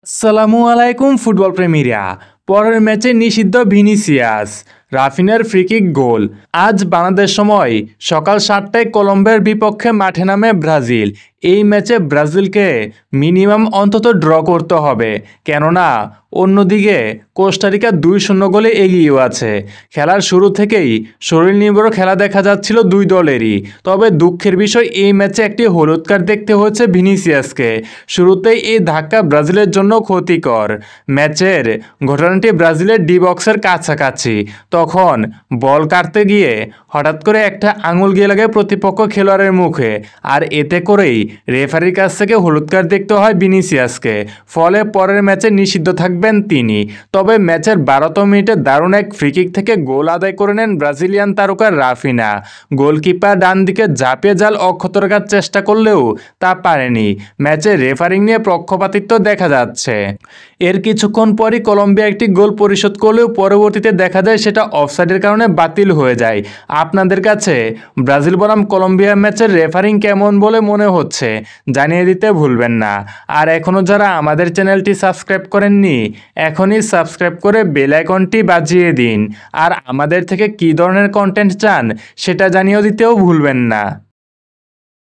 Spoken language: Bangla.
আসসালামু আলাইকুম ফুটবল প্রেমীরা। পরের ম্যাচে নিষিদ্ধ ভিনিসিয়াস, রাফিনার ফ্রিকিক গোল। আজ বাংলাদেশ সময় সকাল 7টায় কলম্বিয়ার বিপক্ষে মাঠে নামে ব্রাজিল। এই ম্যাচে ব্রাজিলকে মিনিমাম অন্তত ড্র করতে হবে, কেননা অন্যদিকে কোস্টারিকা 2-0 গোলে এগিয়েও আছে। খেলার শুরু থেকেই শরীর নির্ভর খেলা দেখা যাচ্ছিল দুই দলেরই। তবে দুঃখের বিষয়, এই ম্যাচে একটি হলুদ কার্ড দেখতে হয়েছে ভিনিসিয়াসকে। শুরুতেই এই ধাক্কা ব্রাজিলের জন্য ক্ষতিকর। ম্যাচের ঘটনাটি ব্রাজিলের ডি বক্সের কাছাকাছি। তখন বল কাটতে গিয়ে হঠাৎ করে একটা আঙুল গিয়ে লাগে প্রতিপক্ষ খেলোয়াড়ের মুখে, আর এতে করেই রেফারির কাছ থেকে হলুদ কার্ড দেখতে হয় ভিনিসিয়াসকে। ফলে পরের ম্যাচে নিষিদ্ধ থাকবেন তিনি। তবে ম্যাচের 12তম মিনিটে দারুণ এক ফ্রিকিক থেকে গোল আদায় করে নেন ব্রাজিলিয়ান তারকা রাফিনা। গোলকিপার ডান দিকে ঝাঁপিয়ে জাল অক্ষত রাখার চেষ্টা করলেও তা পারেনি। ম্যাচে রেফারিং নিয়ে পক্ষপাতিত্ব দেখা যাচ্ছে। এর কিছুক্ষণ পরই কলম্বিয়া একটি গোল পরিশোধ করলেও পরবর্তীতে দেখা যায় সেটা অফসাইডের কারণে বাতিল হয়ে যায়। আপনাদের কাছে ব্রাজিল বনাম কলম্বিয়া ম্যাচের রেফারিং কেমন বলে মনে হচ্ছে জানিয়ে দিতে ভুলবেন না। আর এখনও যারা আমাদের চ্যানেলটি সাবস্ক্রাইব করেননি, এখনই সাবস্ক্রাইব করে বেল আইকনটি বাজিয়ে দিন। আর আমাদের থেকে কী ধরনের কন্টেন্ট চান সেটা জানিয়ে দিতেও ভুলবেন না।